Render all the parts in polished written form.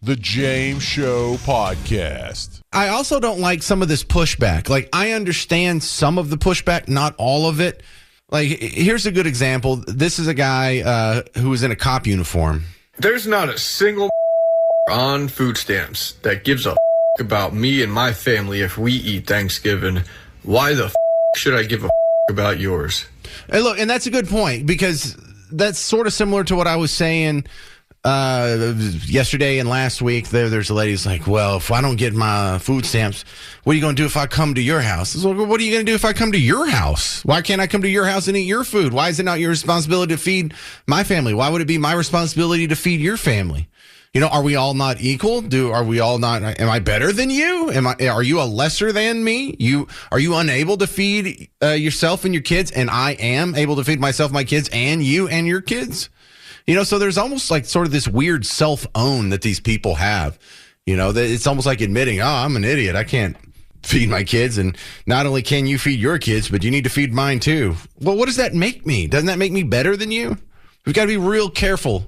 The James Show Podcast. I also don't like some of this pushback. Like, I understand some of the pushback, not all of it. Like, here's a good example. This is a guy who was in a cop uniform. There's not a single on food stamps that gives a about me and my family if we eat Thanksgiving. Why the should I give a about yours? Hey, look, and that's a good point, because that's sort of similar to what I was saying yesterday and last week. There's a lady who's like, well, if I don't get my food stamps, what are you going to do if I come to your house? I was like, what are you going to do if I come to your house? Why can't I come to your house and eat your food? Why is it not your responsibility to feed my family? Why would it be my responsibility to feed your family? You know, are we all not equal? Are we all not? Am I better than you? Are you a lesser than me? Are you unable to feed yourself and your kids, and I am able to feed myself, my kids, and you and your kids? You know, so there's almost like sort of this weird self-own that these people have. You know, that it's almost like admitting, oh, I'm an idiot. I can't feed my kids. And not only can you feed your kids, but you need to feed mine too. Well, what does that make me? Doesn't that make me better than you? We've got to be real careful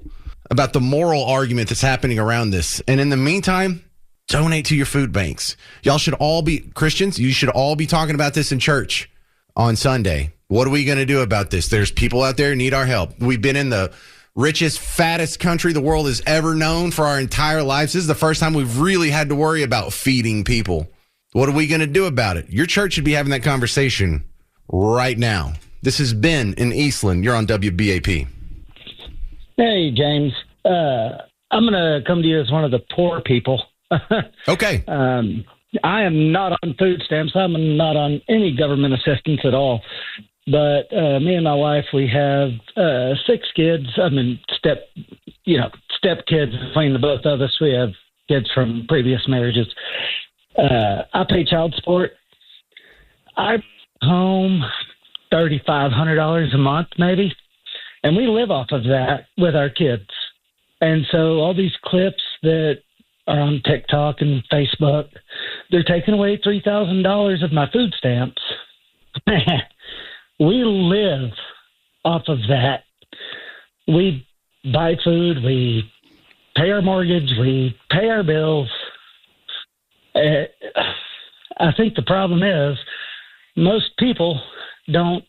about the moral argument that's happening around this. And in the meantime, donate to your food banks. Y'all should all be Christians. You should all be talking about this in church on Sunday. What are we going to do about this? There's people out there who need our help. We've been in the richest, fattest country the world has ever known for our entire lives. This is the first time we've really had to worry about feeding people. What are we going to do about it? Your church should be having that conversation right now. This is Ben in Eastland. You're on WBAP. Hey, James. I'm going to come to you as one of the poor people. Okay. I am not on food stamps. I'm not on any government assistance at all. But me and my wife, we have 6 kids. I mean, step kids between the both of us. We have kids from previous marriages. I pay child support. I home $3,500 a month, maybe. And we live off of that with our kids. And so all these clips that are on TikTok and Facebook, they're taking away $3,000 of my food stamps. We live off of that. We buy food, we pay our mortgage, we pay our bills. I think the problem is most people don't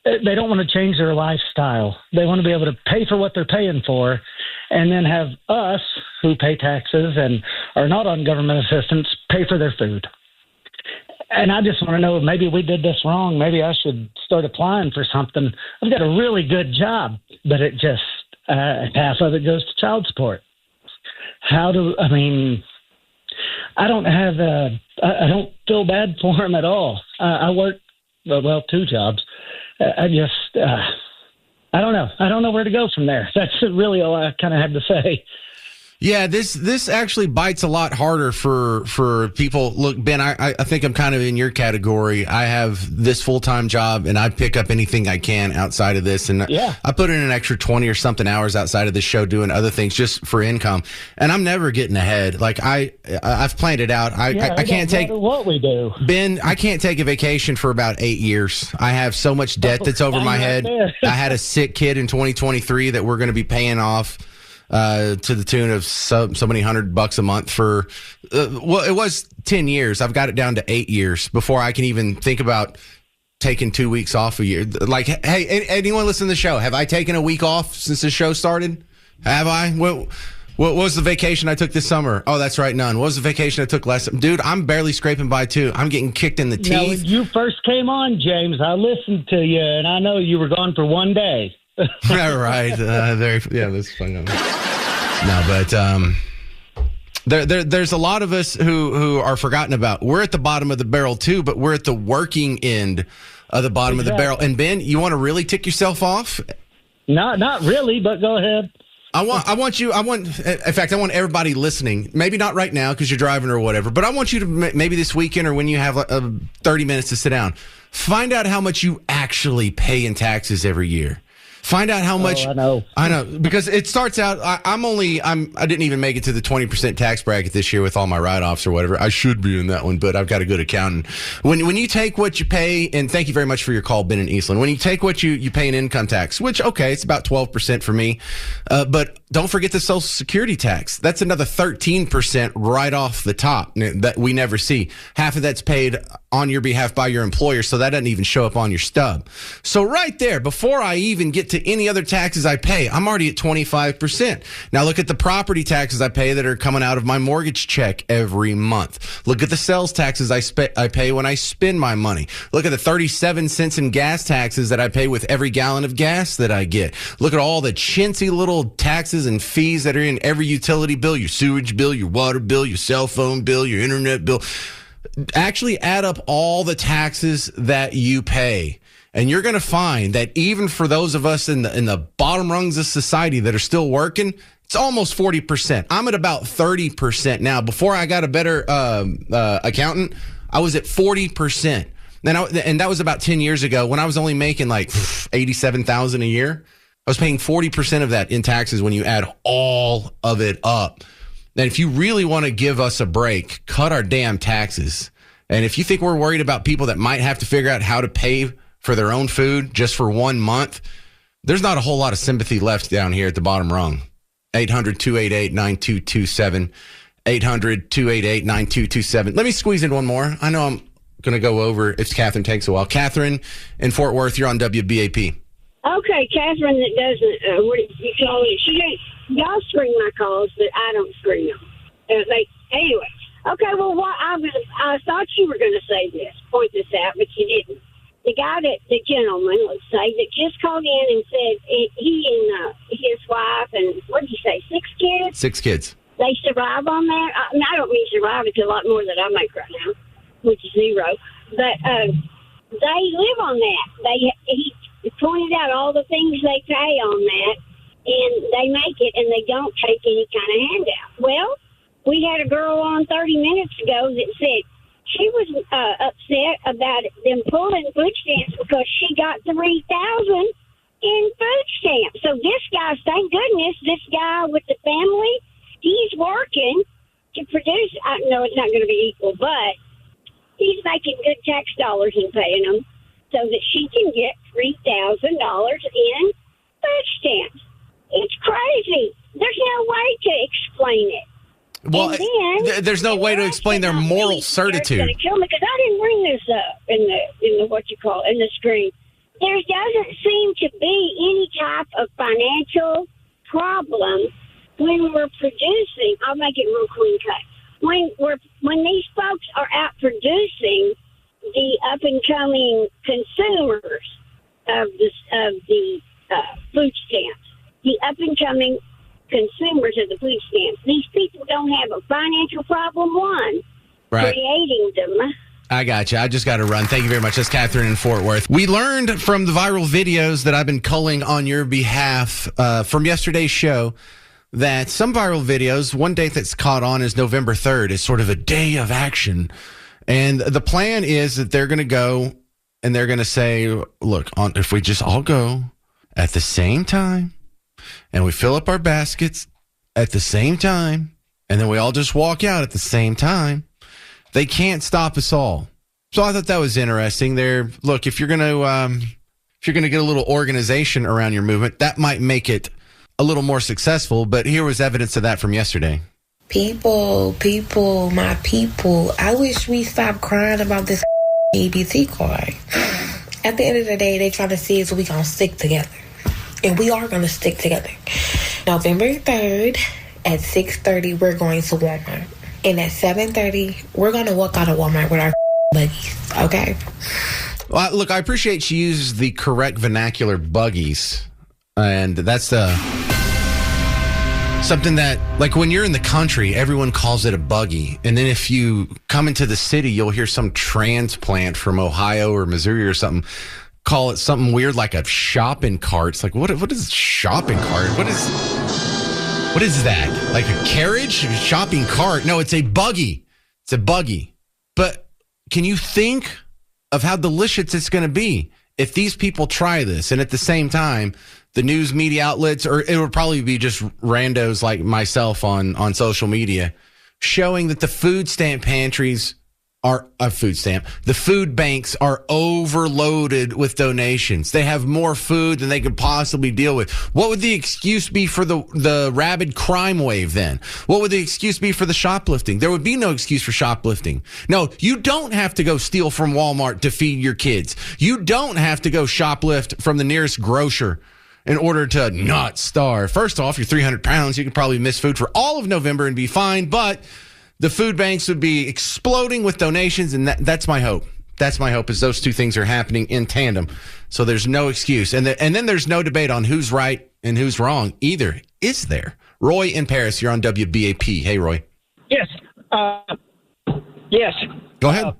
want to change their lifestyle. They want to be able to pay for what they're paying for and then have us, who pay taxes and are not on government assistance, pay for their food. And I just want to know, maybe we did this wrong. Maybe I should start applying for something. I've got a really good job, but it just, half of it goes to child support. I don't feel bad for him at all. I work, 2 jobs. I don't know. I don't know where to go from there. That's really all I kind of had to say. Yeah, this actually bites a lot harder for people. Look, Ben, I think I'm kind of in your category. I have this full-time job, and I pick up anything I can outside of this. And yeah, I put in an extra 20 or something hours outside of this show doing other things just for income. And I'm never getting ahead. Like, I've planned it out. I can't take what we do. Ben, I can't take a vacation for about 8 years. I have so much debt that's over my head. I had a sick kid in 2023 that we're going to be paying off to the tune of so many $100 a month for, it was 10 years. I've got it down to 8 years before I can even think about taking 2 weeks off a year. Like, hey, anyone listen to the show? Have I taken a week off since the show started? Have I? What was the vacation I took this summer? Oh, that's right, none. What was the vacation I took last summer? Dude, I'm barely scraping by too. I'm getting kicked in the teeth. Now, when you first came on, James, I listened to you, and I know you were gone for one day. All right. That's fun. No, but there's a lot of us who are forgotten about. We're at the bottom of the barrel too, but we're at the working end of the bottom of the barrel. And Ben, you want to really tick yourself off? Not really, but go ahead. I want everybody listening, maybe not right now because you're driving or whatever, but I want you to maybe this weekend or when you have 30 minutes to sit down, find out how much you actually pay in taxes every year. Find out how much. I know because it starts out. I didn't even make it to the 20% tax bracket this year with all my write-offs or whatever. I should be in that one, but I've got a good accountant. When you take what you pay, and thank you very much for your call, Ben in Eastland. When you take what you pay in income tax, which okay, it's about 12% for me, but don't forget the Social Security tax. That's another 13% right off the top that we never see. Half of that's paid on your behalf by your employer, so that doesn't even show up on your stub. So right there, before I even get to any other taxes I pay, I'm already at 25%. Now look at the property taxes I pay that are coming out of my mortgage check every month. Look at the sales taxes I pay when I spend my money. Look at the 37 cents in gas taxes that I pay with every gallon of gas that I get. Look at all the chintzy little taxes and fees that are in every utility bill, your sewage bill, your water bill, your cell phone bill, your internet bill. Actually add up all the taxes that you pay. And you're going to find that even for those of us in the bottom rungs of society that are still working, it's almost 40%. I'm at about 30% now. Before I got a better accountant, I was at 40%. And that was about 10 years ago when I was only making like $87,000 a year. I was paying 40% of that in taxes when you add all of it up. And if you really want to give us a break, cut our damn taxes. And if you think we're worried about people that might have to figure out how to pay for their own food just for 1 month, there's not a whole lot of sympathy left down here at the bottom rung. 800-288-9227. 800-288-9227. Let me squeeze in one more. I know I'm going to go over if Catherine takes a while. Catherine in Fort Worth, you're on WBAP. Okay, Catherine that doesn't, what do you call it? Y'all screen my calls, but I don't screen them. Anyway. Okay, well, I thought you were going to say this, point this out, but you didn't. The gentleman, let's say, that just called in and said he and his wife and, what did you say, 6 kids? 6 kids. They survive on that. I don't mean survive, it's a lot more than I make right now, which is 0. But they live on that. He pointed out all the things they pay on that, and they make it, and they don't take any kind of handout. Well, we had a girl on 30 minutes ago that said she was upset about them pulling food stamps because she got $3,000 in food stamps. So this guy, thank goodness, this guy with the family, he's working to produce. I know it's not going to be equal, but he's making good tax dollars and paying them so that she can get $3,000 in food stamps. It's crazy. There's no way to explain it. Well, there's no way to explain their moral certitude. It's going to kill me because I didn't bring this up in the in the screen. There doesn't seem to be any type of financial problem when we're producing. I'll make it real clean cut. When these folks are out producing the up and coming consumers of the food stamps, the up and coming consumers of the food stamps. These people don't have a financial problem, creating them. I got you. I just got to run. Thank you very much. That's Catherine in Fort Worth. We learned from the viral videos that I've been culling on your behalf from yesterday's show that some viral videos, one date that's caught on is November 3rd, is sort of a day of action. And the plan is that they're going to go and they're going to say, look, if we just all go at the same time, and we fill up our baskets at the same time, and then we all just walk out at the same time, they can't stop us all. So I thought that was interesting. Look, if you're going to get a little organization around your movement, that might make it a little more successful. But here was evidence of that from yesterday. People, my people, I wish we stopped crying about this EBT card. At the end of the day, they trying to see if we going to stick together. And we are going to stick together. November 3rd at 6:30, we're going to Walmart. And at 7:30, we're going to walk out of Walmart with our buggies, okay? Well, look, I appreciate she uses the correct vernacular, buggies. And that's something that, like when you're in the country, everyone calls it a buggy. And then if you come into the city, you'll hear some transplant from Ohio or Missouri or something call it something weird like a shopping cart. It's like, what is a shopping cart? What is that? Like a carriage? A shopping cart? No, it's a buggy. It's a buggy. But can you think of how delicious it's going to be if these people try this? And at the same time, the news media outlets, or it would probably be just randos like myself on social media, showing that the food stamp pantries are a food stamp. The food banks are overloaded with donations. They have more food than they could possibly deal with. What would the excuse be for the rabid crime wave then? What would the excuse be for the shoplifting? There would be no excuse for shoplifting. No, you don't have to go steal from Walmart to feed your kids. You don't have to go shoplift from the nearest grocer in order to not starve. First off, you're 300 pounds. You could probably miss food for all of November and be fine, but the food banks would be exploding with donations, and that's my hope. That's my hope, is those two things are happening in tandem. So there's no excuse. And then there's no debate on who's right and who's wrong either, is there? Roy in Paris, you're on WBAP. Hey, Roy. Yes. Yes. Go ahead.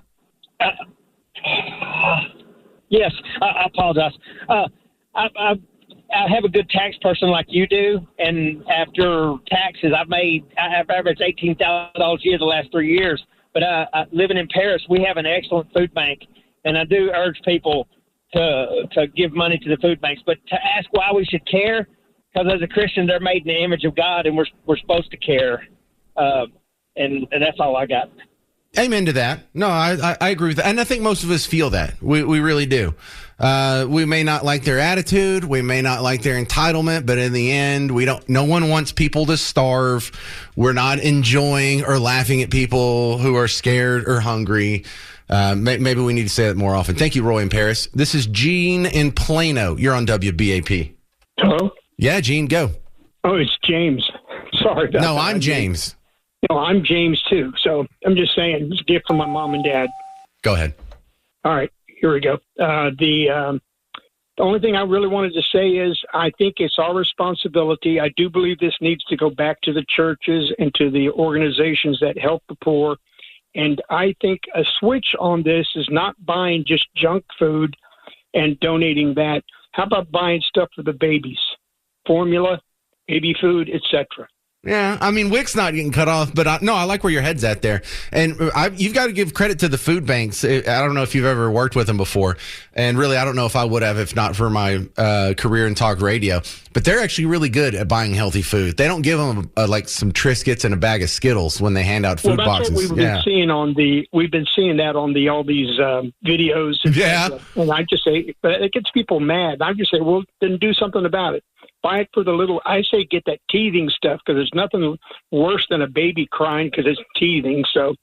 Yes, I apologize. I have a good tax person like you do, and after taxes, I've averaged $18,000 a year the last 3 years. But living in Paris, we have an excellent food bank, and I do urge people to give money to the food banks. But to ask why we should care, because as a Christian, they're made in the image of God, and we're supposed to care. And that's all I got. Amen to that. No, I agree with that. And I think most of us feel that. We really do. We may not like their attitude. We may not like their entitlement, but in the end, no one wants people to starve. We're not enjoying or laughing at people who are scared or hungry. Maybe we need to say that more often. Thank you, Roy in Paris. This is Gene in Plano. You're on WBAP. Hello? Yeah, Gene, go. Oh, it's James. Sorry about that. No, I'm James. No, I'm James, too. So I'm just saying, it's a gift from my mom and dad. Go ahead. All right, here we go. The only thing I really wanted to say is I think it's our responsibility. I do believe this needs to go back to the churches and to the organizations that help the poor. And I think a switch on this is not buying just junk food and donating that. How about buying stuff for the babies? Formula, baby food, etc. Yeah, I mean, WIC's not getting cut off, but I like where your head's at there. And you've got to give credit to the food banks. I don't know if you've ever worked with them before. And really, I don't know if I would have if not for my career in talk radio. But they're actually really good at buying healthy food. They don't give them like some Triscuits and a bag of Skittles when they hand out food boxes. What we've been seeing we've been seeing that on all these videos. And I just say, but it gets people mad. I just say, well, then do something about it. Buy it for the little, I say get that teething stuff, because there's nothing worse than a baby crying because it's teething. So,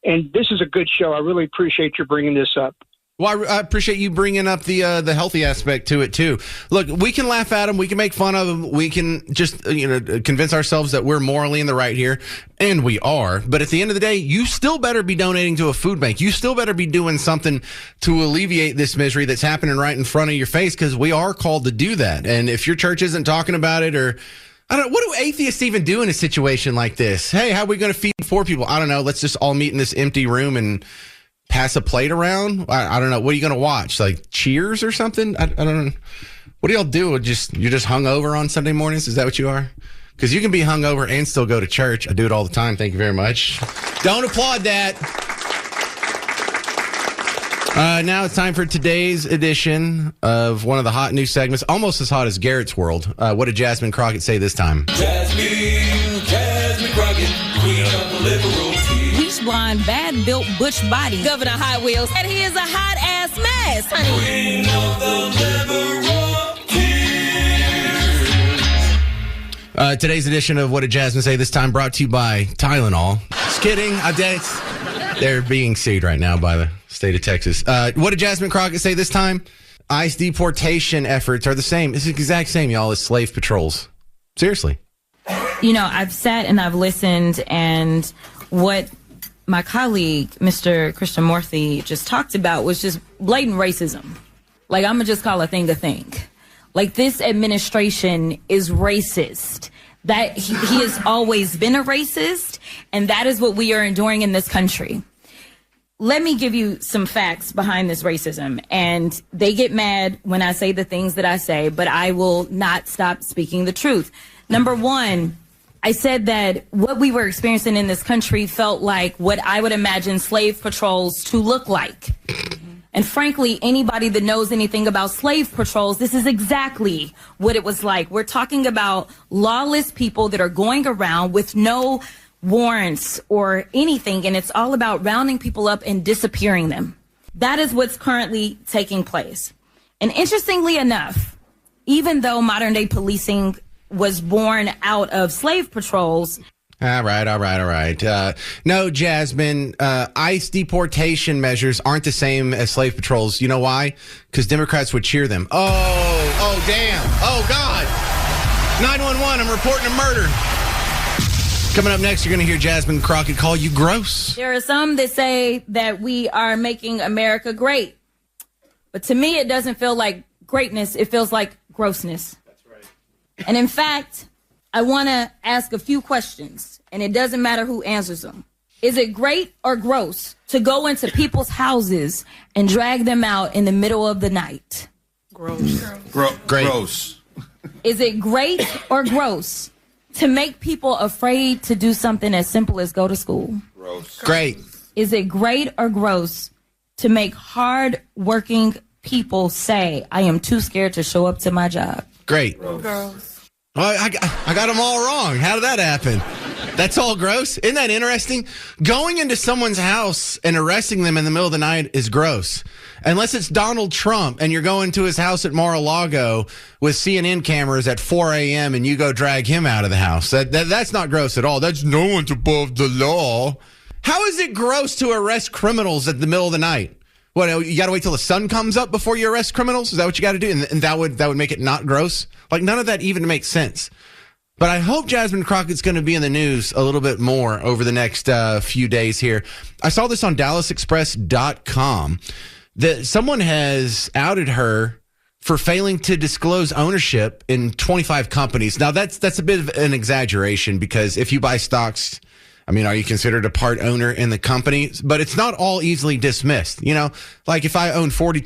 and this is a good show. I really appreciate you bringing this up. Well, I appreciate you bringing up the healthy aspect to it, too. Look, we can laugh at them. We can make fun of them. We can just, convince ourselves that we're morally in the right here. And we are. But at the end of the day, you still better be donating to a food bank. You still better be doing something to alleviate this misery that's happening right in front of your face, because we are called to do that. And if your church isn't talking about it, or I don't know, what do atheists even do in a situation like this? Hey, how are we going to feed 4 people? I don't know. Let's just all meet in this empty room and pass a plate around. I don't know. What are you going to watch? Like Cheers or something? I don't know. What do y'all do? You're just hungover on Sunday mornings? Is that what you are? Because you can be hungover and still go to church. I do it all the time. Thank you very much. Don't applaud that. Now it's time for today's edition of one of the hot news segments, almost as hot as Garrett's World. What did Jasmine Crockett say this time? Jasmine Crockett, queen of the liberal tea. Bleach blonde, bad built butch body, Governor Hot Wheels, and he is a hot ass mess, honey. Queen of the liberal tea. Today's edition of What Did Jasmine Say This Time brought to you by Tylenol. Just kidding. They're being sued right now by the state of Texas. What did Jasmine Crockett say this time? ICE deportation efforts are the same. It's the exact same, y'all, as slave patrols. Seriously. I've sat and I've listened, and what my colleague, Mr. Christian Morthy, just talked about was just blatant racism. Like, I'm going to just call a thing a thing. Like, this administration is racist. That he has always been a racist, and that is what we are enduring in this country. Let me give you some facts behind this racism. And they get mad when I say the things that I say, but I will not stop speaking the truth. Number one, I said that what we were experiencing in this country felt like what I would imagine slave patrols to look like. And frankly, anybody that knows anything about slave patrols, this is exactly what it was like. We're talking about lawless people that are going around with no warrants or anything, and it's all about rounding people up and disappearing them. That is what's currently taking place. And interestingly enough, even though modern day policing was born out of slave patrols. All right. No, Jasmine, ICE deportation measures aren't the same as slave patrols. You know why? Because Democrats would cheer them. Oh, damn. Oh, God. 911, I'm reporting a murder. Coming up next, you're going to hear Jasmine Crockett call you gross. There are some that say that we are making America great. But to me, it doesn't feel like greatness. It feels like grossness. That's right. And in fact, I want to ask a few questions, and it doesn't matter who answers them. Is it great or gross to go into people's houses and drag them out in the middle of the night? Gross. Great. Gross. Is it great or gross to make people afraid to do something as simple as go to school? Gross. Great. Is it great or gross to make hard-working people say, I am too scared to show up to my job? Great. Gross. Well, I got them all wrong. How did that happen? That's all gross. Isn't that interesting? Going into someone's house and arresting them in the middle of the night is gross. Unless it's Donald Trump and you're going to his house at Mar-a-Lago with CNN cameras at 4 a.m. and you go drag him out of the house. That's not gross at all. That's no one's above the law. How is it gross to arrest criminals at the middle of the night? What, you got to wait till the sun comes up before you arrest criminals? Is that what you got to do? And that would make it not gross? Like, none of that even makes sense. But I hope Jasmine Crockett's going to be in the news a little bit more over the next few days here. I saw this on DallasExpress.com that someone has outed her for failing to disclose ownership in 25 companies. Now, that's a bit of an exaggeration because if you buy stocks, I mean, are you considered a part owner in the company? But it's not all easily dismissed. You know, like if I own 40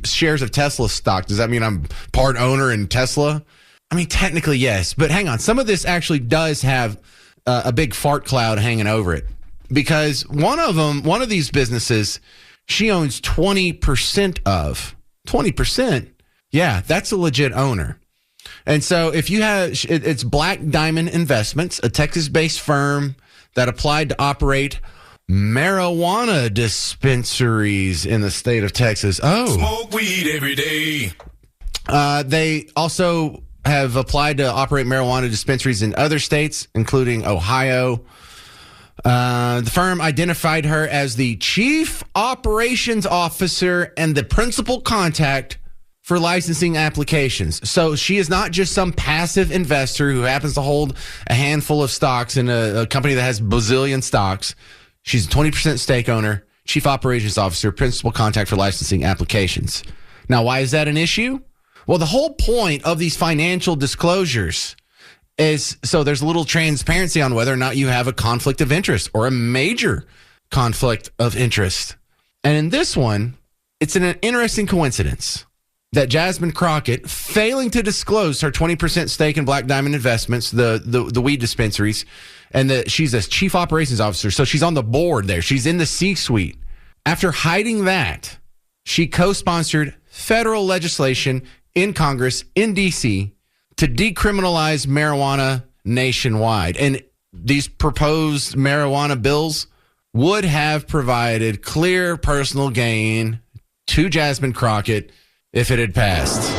shares of Tesla stock, does that mean I'm part owner in Tesla? I mean, technically, yes. But hang on. Some of this actually does have a big fart cloud hanging over it because one of these businesses, she owns 20% of. 20%? Yeah, that's a legit owner. And so if you have, it's Black Diamond Investments, a Texas-based firm that applied to operate marijuana dispensaries in the state of Texas. Oh. Smoke weed every day. They also have applied to operate marijuana dispensaries in other states, including Ohio. The firm identified her as the chief operations officer and the principal contact for licensing applications. So she is not just some passive investor who happens to hold a handful of stocks in a company that has bazillion stocks. She's a 20% stake owner, chief operations officer, principal contact for licensing applications. Now, why is that an issue? Well, the whole point of these financial disclosures is so there's a little transparency on whether or not you have a conflict of interest or a major conflict of interest. And in this one, it's an interesting coincidence that Jasmine Crockett, failing to disclose her 20% stake in Black Diamond Investments, the weed dispensaries, and that she's a chief operations officer, so she's on the board there. She's in the C-suite. After hiding that, she co-sponsored federal legislation in Congress in D.C. to decriminalize marijuana nationwide. And these proposed marijuana bills would have provided clear personal gain to Jasmine Crockett if it had passed.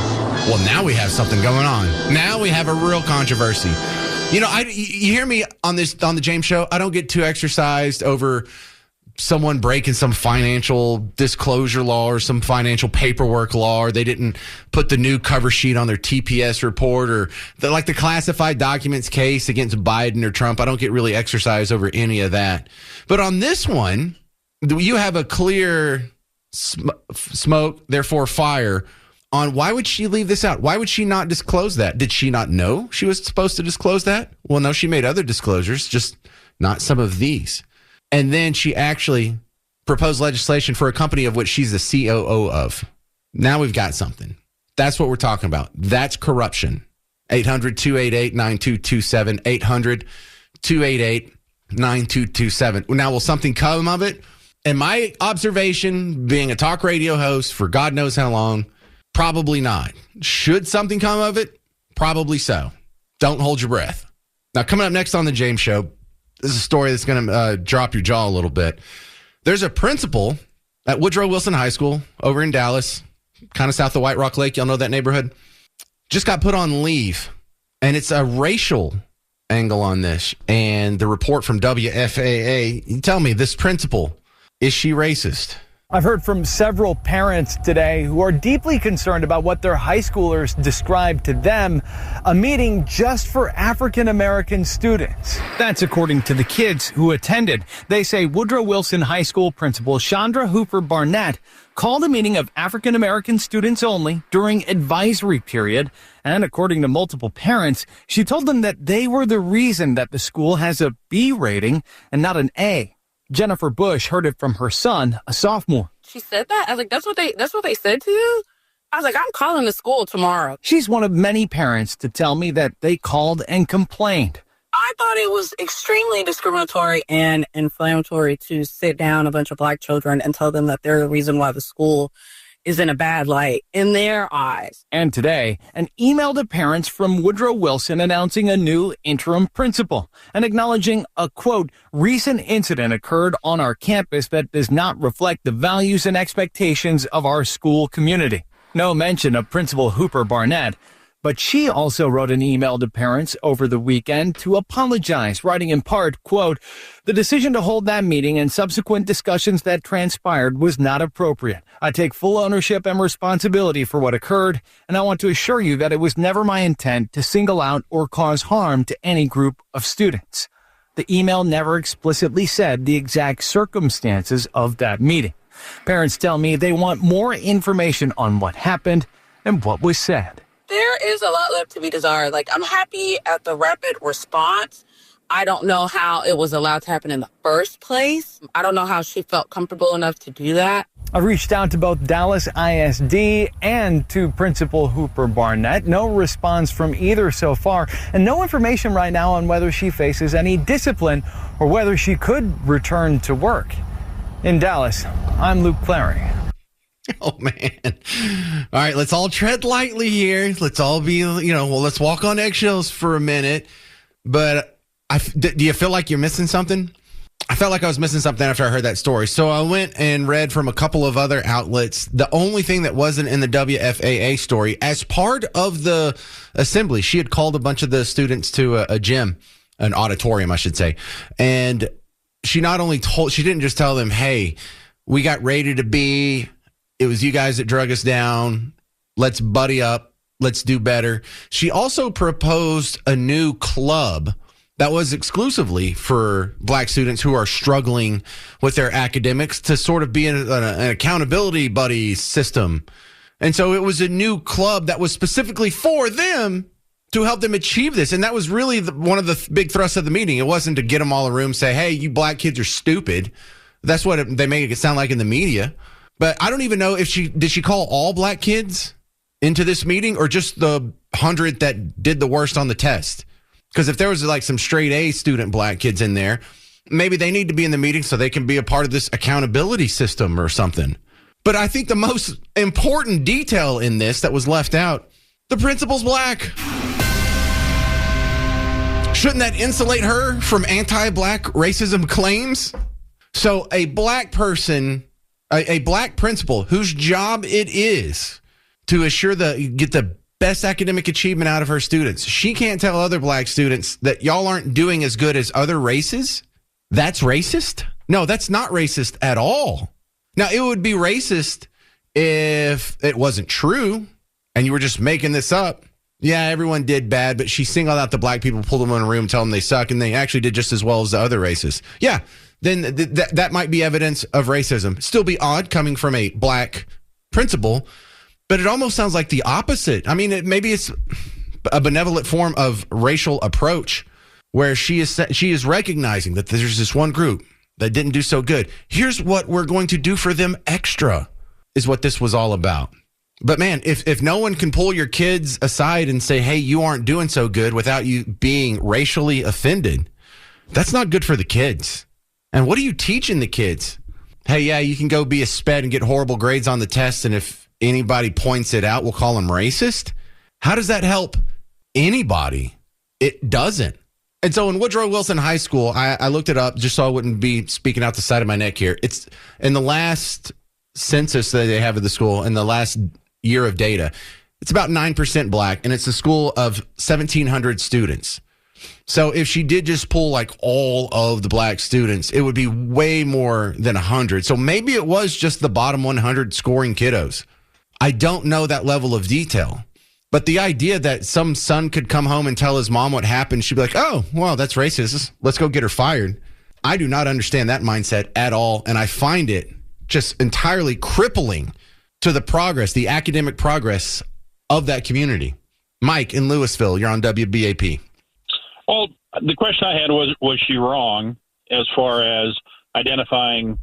Well, now we have something going on. Now we have a real controversy. You know, you hear me on the James Show. I don't get too exercised over someone breaking some financial disclosure law or some financial paperwork law, or they didn't put the new cover sheet on their TPS report, or the classified documents case against Biden or Trump. I don't get really exercised over any of that. But on this one, you have a clear smoke, therefore fire, on why would she leave this out? Why would she not disclose that? Did she not know she was supposed to disclose that? Well, no, she made other disclosures, just not some of these. And then she actually proposed legislation for a company of which she's the COO of. Now we've got something. That's what we're talking about. That's corruption. 800-288-9227. 800-288-9227. Now, will something come of it? In my observation, being a talk radio host for God knows how long, probably not. Should something come of it? Probably so. Don't hold your breath. Now, coming up next on The James Show, This is a story that's going to drop your jaw a little bit. There's a principal at Woodrow Wilson High School over in Dallas, kind of south of White Rock Lake. Y'all know that neighborhood? Just got put on leave. And it's a racial angle on this. And the report from WFAA, you tell me, this principal, is she racist? I've heard from several parents today who are deeply concerned about what their high schoolers described to them, a meeting just for African American students. That's according to the kids who attended. They say Woodrow Wilson High School principal Chandra Hooper Barnett called a meeting of African American students only during advisory period. And according to multiple parents, she told them that they were the reason that the school has a B rating and not an A. Jennifer Bush heard it from her son, a sophomore. She said that? I was like, that's what they said to you? I was like, I'm calling the school tomorrow. She's one of many parents to tell me that they called and complained. I thought it was extremely discriminatory and inflammatory to sit down a bunch of black children and tell them that they're the reason why the school is in a bad light in their eyes. And today, an email to parents from Woodrow Wilson announcing a new interim principal and acknowledging a, quote, recent incident occurred on our campus that does not reflect the values and expectations of our school community. No mention of Principal Hooper Barnett, but she also wrote an email to parents over the weekend to apologize, writing in part, quote, the decision to hold that meeting and subsequent discussions that transpired was not appropriate. I take full ownership and responsibility for what occurred, and I want to assure you that it was never my intent to single out or cause harm to any group of students. The email never explicitly said the exact circumstances of that meeting. Parents tell me they want more information on what happened and what was said. There is a lot left to be desired. Like, I'm happy at the rapid response. I don't know how it was allowed to happen in the first place. I don't know how she felt comfortable enough to do that. I reached out to both Dallas ISD and to Principal Hooper Barnett. No response from either so far, and no information right now on whether she faces any discipline or whether she could return to work. In Dallas, I'm Luke Clary. Oh, man. All right, let's all tread lightly here. Let's all be, let's walk on eggshells for a minute. But do you feel like you're missing something? I felt like I was missing something after I heard that story. So I went and read from a couple of other outlets. The only thing that wasn't in the WFAA story, as part of the assembly, she had called a bunch of the students to a gym, an auditorium, I should say. And she didn't just tell them, hey, we got rated a B. It was you guys that drug us down. Let's buddy up. Let's do better. She also proposed a new club that was exclusively for black students who are struggling with their academics to sort of be an accountability buddy system. And so it was a new club that was specifically for them to help them achieve this. And that was really one of the big thrusts of the meeting. It wasn't to get them all in a room and say, hey, you black kids are stupid. That's what they make it sound like in the media. But I don't even know if did she call all black kids into this meeting or just the 100 that did the worst on the test? Because if there was like some straight A student black kids in there, maybe they need to be in the meeting so they can be a part of this accountability system or something. But I think the most important detail in this that was left out, the principal's black. Shouldn't that insulate her from anti-black racism claims? So a black person, a black principal whose job it is to assure get the best academic achievement out of her students. She can't tell other black students that y'all aren't doing as good as other races. That's racist? No, that's not racist at all. Now, it would be racist if it wasn't true and you were just making this up. Yeah, everyone did bad, but she singled out the black people, pulled them in a room, told them they suck, and they actually did just as well as the other races. Yeah, then that might be evidence of racism. Still be odd coming from a black principal, but it almost sounds like the opposite. I mean, maybe it's a benevolent form of racial approach where she is recognizing that there's this one group that didn't do so good. Here's what we're going to do for them extra is what this was all about. But man, if no one can pull your kids aside and say, hey, you aren't doing so good without you being racially offended, that's not good for the kids. And what are you teaching the kids? Hey, yeah, you can go be a sped and get horrible grades on the test, and if anybody points it out, we'll call them racist. How does that help anybody? It doesn't. And so in Woodrow Wilson High School, I looked it up just so I wouldn't be speaking out the side of my neck here. It's in the last census that they have at the school, in the last year of data, it's about 9% black, and it's a school of 1,700 students. So if she did just pull like all of the black students, it would be way more than 100. So maybe it was just the bottom 100 scoring kiddos. I don't know that level of detail. But the idea that some son could come home and tell his mom what happened, she'd be like, oh, well, that's racist. Let's go get her fired. I do not understand that mindset at all. And I find it just entirely crippling to the progress, the academic progress of that community. Mike in Louisville, you're on WBAP. Well, the question I had was she wrong as far as identifying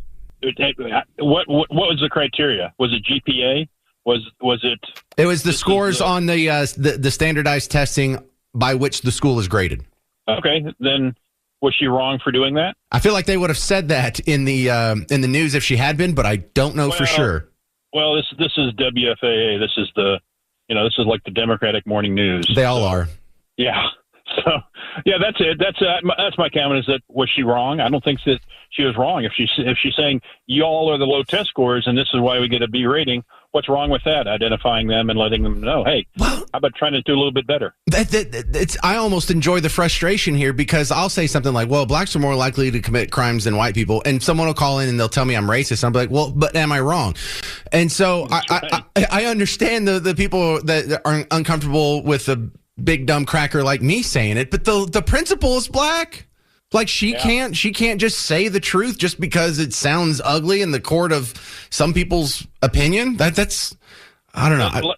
what was the criteria? Was it GPA? Was it? It was the scores on the standardized testing by which the school is graded. Okay, then was she wrong for doing that? I feel like they would have said that in the news if she had been, but I don't know for sure. Well, this is WFAA. This is this is like the Democratic morning news. They all are. Yeah. So, yeah, that's it. That's my comment. Is that was she wrong? I don't think that she was wrong. If she's saying y'all are the low test scores and this is why we get a B rating, what's wrong with that? Identifying them and letting them know, hey, how about trying to do a little bit better? I almost enjoy the frustration here because I'll say something like, well, blacks are more likely to commit crimes than white people. And someone will call in and they'll tell me I'm racist. I'm like, well, but am I wrong? And so I understand the people that are uncomfortable with the big dumb cracker like me saying it, but the principal is black. Like she can't just say the truth just because it sounds ugly in the court of some people's opinion. That's I don't know.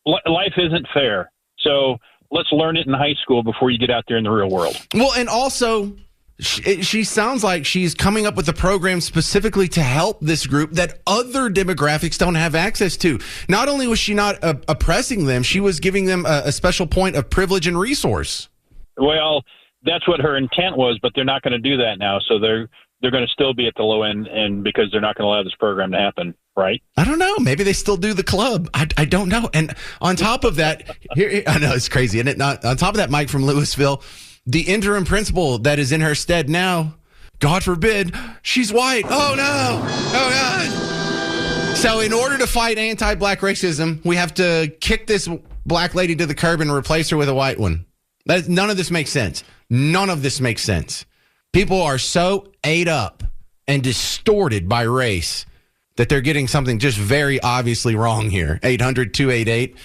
Life isn't fair. So let's learn it in high school before you get out there in the real world. Well, and also she sounds like she's coming up with a program specifically to help this group that other demographics don't have access to. Not only was she not oppressing them, she was giving them a special point of privilege and resource. Well, that's what her intent was, but they're not going to do that now. So they're going to still be at the low end, and because they're not going to allow this program to happen, right? I don't know. Maybe they still do the club. I don't know. And on top of that, here I know it's crazy, isn't it? Not on top of that, Mike from Louisville, the interim principal that is in her stead now, God forbid, she's white. Oh no! Oh God! So in order to fight anti-black racism, we have to kick this black lady to the curb and replace her with a white one. None of this makes sense. None of this makes sense. People are so ate up and distorted by race that they're getting something just very obviously wrong here. 800-288-9227,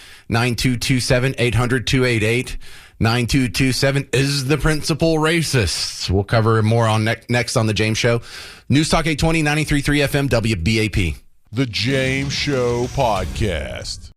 800-288-9227. Is the principal racist? We'll cover more on next on The James Show. News Talk 820, 93.3 FM, WBAP. The James Show Podcast.